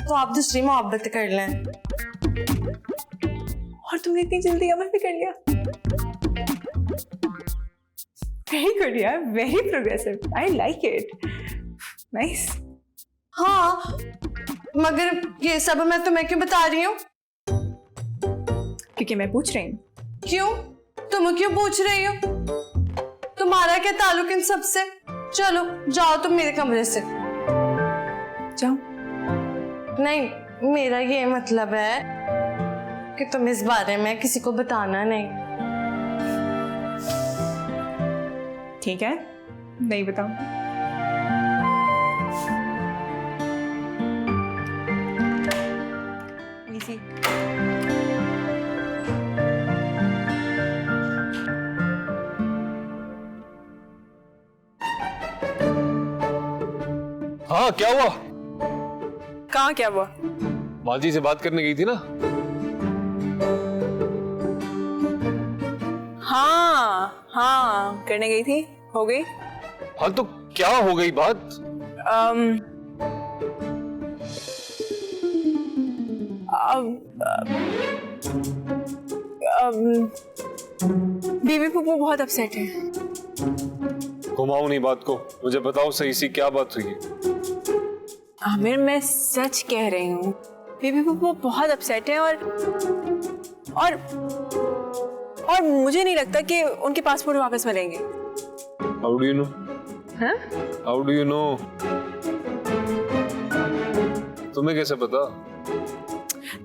तो आप दूसरी मोहब्बत कर लें। और तुमने इतनी जल्दी अमल भी कर लिया। वेरी गुड यार, very progressive, I like it, nice. हाँ, मगर ये सब मैं तुम्हें क्यों बता रही हूँ? क्योंकि मैं पूछ रही हूँ। क्यों? तुम क्यों पूछ रही हो? तुम्हारा क्या ताल्लुक इन सब से? चलो जाओ तुम मेरे कमरे से। जाओ। नहीं, मेरा ये मतलब है कि तुम इस बारे में किसी को बताना नहीं। ठीक है, नहीं बताऊंगी। इजी। हाँ, क्या हुआ? कहाँ क्या हुआ? माजी से बात करने गई थी ना? हाँ हाँ, करने गई थी, हो गई। हाँ तो क्या हो गई बात? बीबी पुप्पू बहुत अपसेट है। घुमाओ नहीं बात को, मुझे बताओ सही सी क्या बात हुई है। आमिर, मैं सच कह रही हूँ, बीबी पुप्पू बहुत अपसेट है और मुझे नहीं लगता कि उनके पासपोर्ट वापस मिलेंगे। How do you know? हाँ? How do you know? तुम्हें कैसे पता?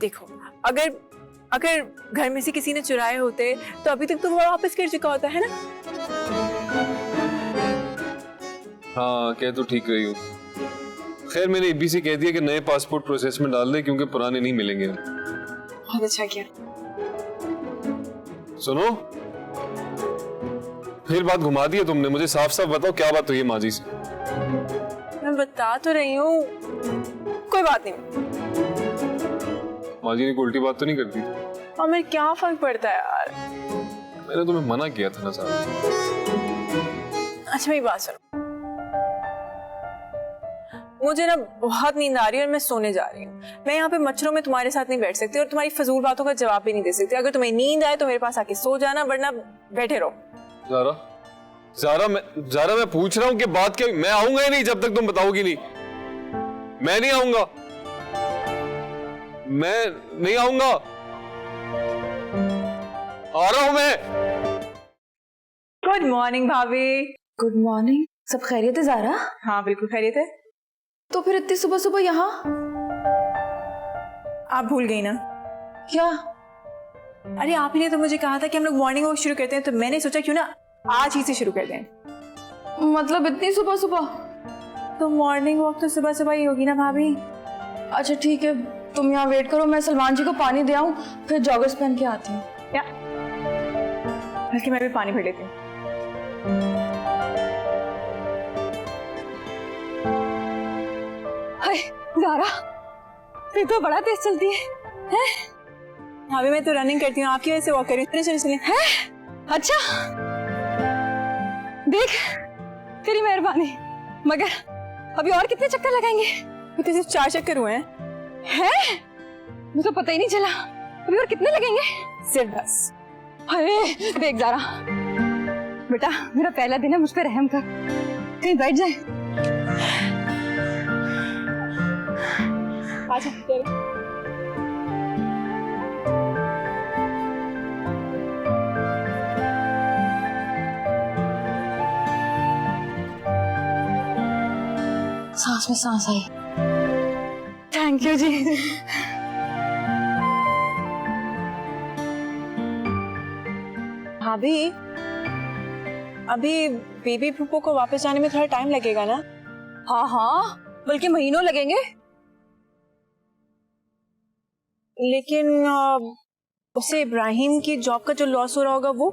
देखो, अगर घर में से किसी ने चुराए होते तो अभी तक तो वो वापस कर चुका होता है ना। हाँ, कह तो ठीक रही हूँ। खैर, मैंने इब्बी से कह दिया कि नए पासपोर्ट प्रोसेस में डाल दे क्योंकि पुराने नहीं मिलेंगे। बहुत अच्छा किया। सुनो, फिर बात घुमा दी है तुमने। मुझे साफ साफ बताओ क्या बात हुई है माजी से। मैं बता तो रही हूँ, कोई बात नहीं। माजी ने कोई उल्टी बात तो नहीं करती? आमिर, क्या फर्क पड़ता है यार। मैंने तुम्हें मना किया था ना साहब। अच्छा, मेरी बात सुनो, मुझे ना बहुत नींद आ रही है और मैं सोने जा रही हूँ। मैं यहाँ पे मच्छरों में तुम्हारे साथ नहीं बैठ सकती और तुम्हारी फजूल बातों का जवाब भी नहीं दे सकती। अगर तुम्हें नींद आए तो मेरे पास आके सो जाना, वरना बैठे रहो। ज़ारा, मैं पूछ रहा हूँ कि बात क्या? मैं आऊंगा ही नहीं जब तक तुम बताओगी नहीं। मैं नहीं आऊंगा, मैं नहीं आऊंगा। आ रहा हूं मैं। गुड मॉर्निंग भाभी। Good morning. सब खैरियत है ज़ारा? हाँ बिल्कुल खैरियत है। तो फिर इतनी सुबह सुबह यहाँ? आप भूल गई ना? क्या? अरे आप ही ने तो मुझे कहा था कि हम लोग मॉर्निंग वॉक शुरू करते हैं, तो मैंने सोचा क्यों ना आज ही से शुरू कर दें। मतलब इतनी सुबह सुबह? तो मॉर्निंग वॉक तो सुबह सुबह ही होगी ना भाभी। अच्छा ठीक है, तुम यहाँ वेट करो, मैं सलमान जी को पानी दे आऊँ, फिर जॉगर्स पहन के आती हूँ। या बल्कि मैं भी पानी भर लेती हूँ। ज़ारा, फिर तो बड़ा तेज चलती है, हैं? भाभी मैं तो रनिंग करती हूँ, आपकी वजह से वॉक कर रही हूँ। चलिए चलिए। हैं? अच्छा, देख तेरी मेहरबानी। मगर अभी और कितने चक्कर लगाएंगे? तो सिर्फ 4 चक्कर हुए हैं। हैं? मुझे तो पता ही नहीं चला। अभी और कितने लगेंगे? सिर्फ 10। अरे देख ज़ारा, बेटा मेरा पहला दिन है, मुझ पे रहम कर, कहीं बैठ जाए। अच्छा सांस में सांस आई। थैंक यू जी। भाभी, अभी बेबी पुप्पू को वापस जाने में थोड़ा टाइम लगेगा ना? हाँ हाँ, बल्कि महीनों लगेंगे। लेकिन उसे इब्राहिम की जॉब का जो लॉस हो रहा होगा वो?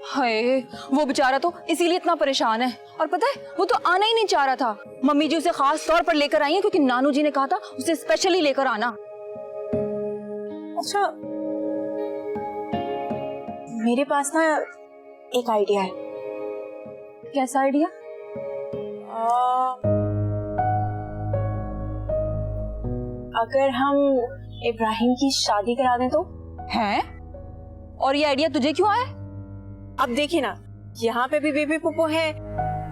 हाय, वो बेचारा तो इसीलिए इतना परेशान है। और पता है, वो तो आना ही नहीं चाह रहा था। मम्मी जी उसे खास तौर पर लेकर आई है क्योंकि नानू जी ने कहा था उसे स्पेशली लेकर आना। अच्छा, मेरे पास ना एक आइडिया है। कैसा आइडिया? अगर हम इब्राहिम की शादी करा दें तो? हैं? और ये आइडिया तुझे क्यों आया? अब देखिए ना, यहाँ पे भी बेबी पुप्पो है,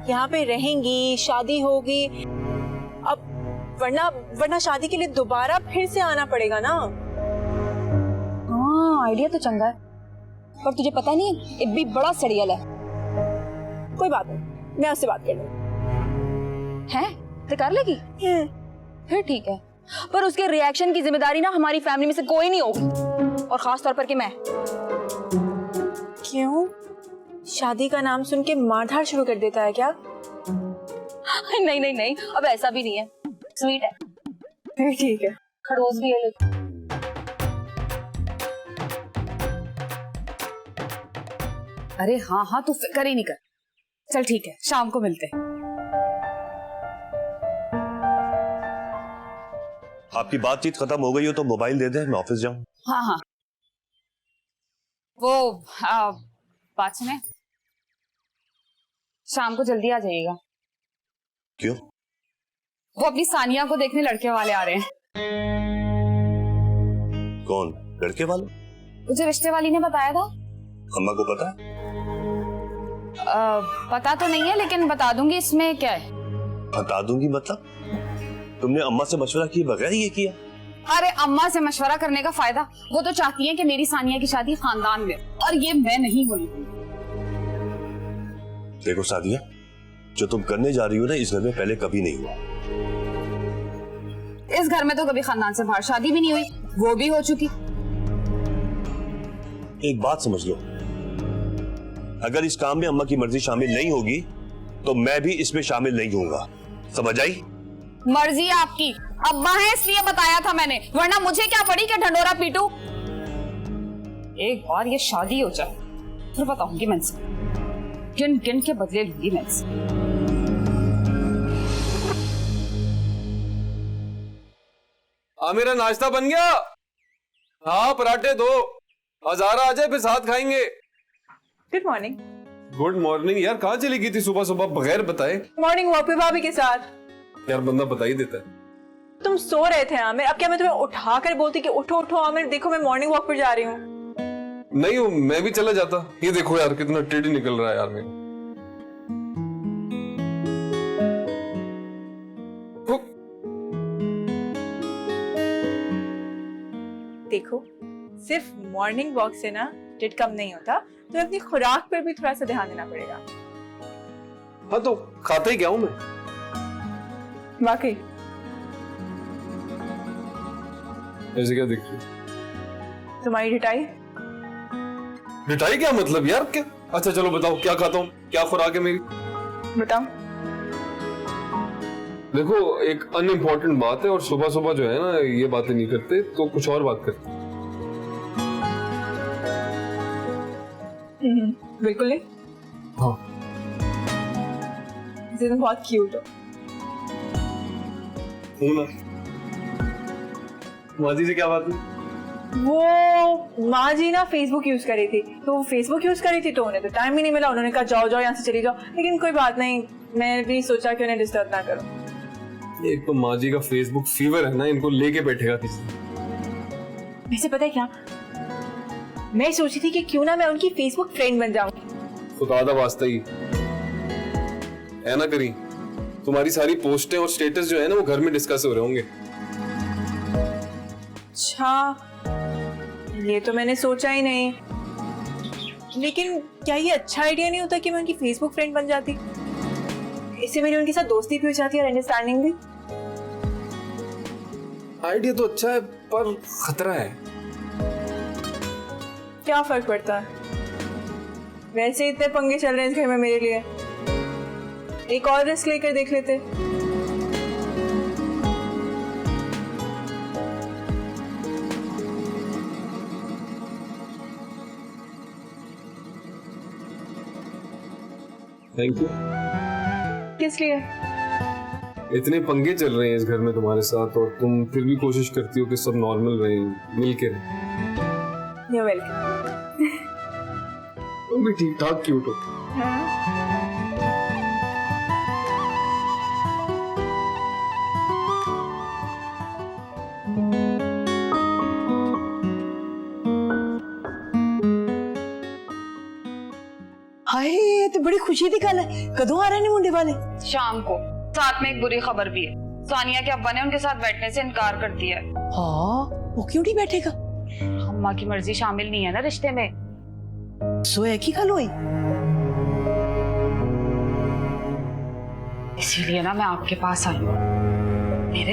यहाँ पे रहेंगी, शादी होगी, अब वरना शादी के लिए दोबारा फिर से आना पड़ेगा ना। हाँ, आइडिया तो चंगा है, पर तुझे पता नहीं है इब्बी बड़ा सड़ियल है। कोई बात नहीं, मैं उससे बात कर लूँ। हैं? तो कर लेगी? फिर ठीक है, पर उसके रिएक्शन की जिम्मेदारी ना हमारी फैमिली में से कोई नहीं होगी, और खास तौर पर कि मैं। क्यों? शादी का नाम सुन के मारधाड़ शुरू कर देता है क्या? नहीं नहीं नहीं, अब ऐसा भी नहीं है, स्वीट है। फिर ठीक है। खड़ोस भी है लेकिन। अरे हाँ हाँ, तू फिक्र ही नहीं कर। चल ठीक है, शाम को मिलते हैं। आपकी बातचीत खत्म हो गई हो तो मोबाइल दे दे, मैं ऑफिस जाऊं। हाँ हाँ, वो बात सुने, शाम को जल्दी आ जाइएगा। क्यों? वो अपनी सानिया को देखने लड़के वाले आ रहे हैं। कौन? लड़के वाले? मुझे रिश्ते वाली ने बताया था। अम्मा को पता है? पता तो नहीं है, लेकिन बता दूंगी। इसमें क्या है? बता दूंगी मतलब? तुमने अम्मा से मशवरा किए बगैर ये किया? अरे अम्मा से मशवरा करने का फायदा, वो तो चाहती है कि मेरी सानिया की शादी खानदान में, और ये मैं नहीं होने दूंगी। देखो सादिया, जो तुम करने जा रही हो ना, इस घर में पहले कभी नहीं हुआ। इस घर में तो कभी खानदान से बाहर शादी भी नहीं हुई, वो भी हो चुकी। एक बात समझ लो, अगर इस काम में अम्मा की मर्जी शामिल नहीं होगी तो मैं भी इसमें शामिल नहीं होऊंगा, समझ आई? मर्जी आपकी, अब्बा है इसलिए बताया था मैंने, वरना मुझे क्या पड़ी कि ढंडोरा पीटू। एक बार ये शादी हो जाए फिर बताऊंगी मैं इनसे, गिन गिन के बदले लूंगी मैं इनसे। मेरा नाश्ता बन गया। हाँ, पराठे दो, हजारा आ जाए फिर साथ खाएंगे। Good morning. गुड मॉर्निंग यार, कहाँ चली गई थी सुबह सुबह बगैर बताए? मॉर्निंग वॉक पे भाभी के साथ। यार बंदा बता ही देता है। तुम सो रहे थे आमिर, अब क्या मैं तुम्हें उठा कर बोलती कि उठो उठो आमिर, देखो मैं मॉर्निंग वॉक पर जा रही हूँ। नहीं हूँ, मैं भी चला जाता। ये देखो यार कितना टेढ़ी निकल रहा है यार मेरा। देखो, सिर्फ मॉर्निंग वॉक से ना टिट कम नहीं होता, तो अपनी खुराक पर भी थोड़ा सा ध्यान देना पड़ेगा। हाँ तो खाता ही क्या हूँ मैं। वाकई ऐसे क्या दिख रही? तुम्हारी रिटाई। रिटाई क्या मतलब यार? क्या? अच्छा चलो बताओ क्या खाता हूँ, क्या खुराक है मेरी? बताओ। देखो एक अनइम्पोर्टेंट बात है, और सुबह सुबह जो है ना ये बातें नहीं करते, तो कुछ और बात करते। बिल्कुल नहीं। हाँ तुम बहुत क्यूट हो। हूँ ना। माजी से क्या बात है? वो माँ जी ना फेसबुक यूज कर रही थी, तो फेसबुक यूज कर रही थी तो उन्हें तो टाइम ही नहीं मिला। उन्होंने कहा जाओ जाओ यहाँ से चली जाओ, लेकिन कोई बात नहीं, मैं भी सोचा कि उन्हें डिस्टर्ब ना करूं। एक तो माजी का फेसबुक फीवर है ना, इनको लेके बैठेगा किसी। वैसे पता है क्या, मैं सोची थी कि क्यों ना मैं उनकी फेसबुक फ्रेंड बन जाऊं। खुदा दा वास्ता ही है ना करी, तुम्हारी सारी पोस्टें और स्टेटस जो है ना वो घर में डिस्कस हो रहे होंगे। अच्छा, ये तो मैंने सोचा ही नहीं, लेकिन क्या ये अच्छा आइडिया नहीं होता कि मैं उनकी फेसबुक फ्रेंड बन जाती? इससे मेरी उनके साथ दोस्ती भी हो जाती है और अंडरस्टैंडिंग भी। आइडिया तो अच्छा है पर खतरा है। क्या फर्क पड़ता है, वैसे इतने पंगे चल रहे हैं इस घर में मेरे लिए, एक और रिस्क लेकर देख लेते। Thank you. किस लिए? इतने पंगे चल रहे हैं इस घर में तुम्हारे साथ, और तुम फिर भी कोशिश करती हो कि सब नॉर्मल रहे, मिलके रहे। You're welcome। तुम भी ठीक ठाक क्यूट हो। हाय ये तो बड़ी खुशी दी गल है। कदों आ रहे ने मुंडे वाले? शाम को। साथ में एक बुरी खबर भी है, सानिया के अब्बा ने उनके साथ बैठने से इनकार कर दिया है। हाँ, वो क्यों नहीं बैठेगा? अम्मा की मर्जी शामिल नहीं है ना रिश्ते में। सो एक ही गल हुई। इसीलिए ना मैं आपके पास आई हूँ।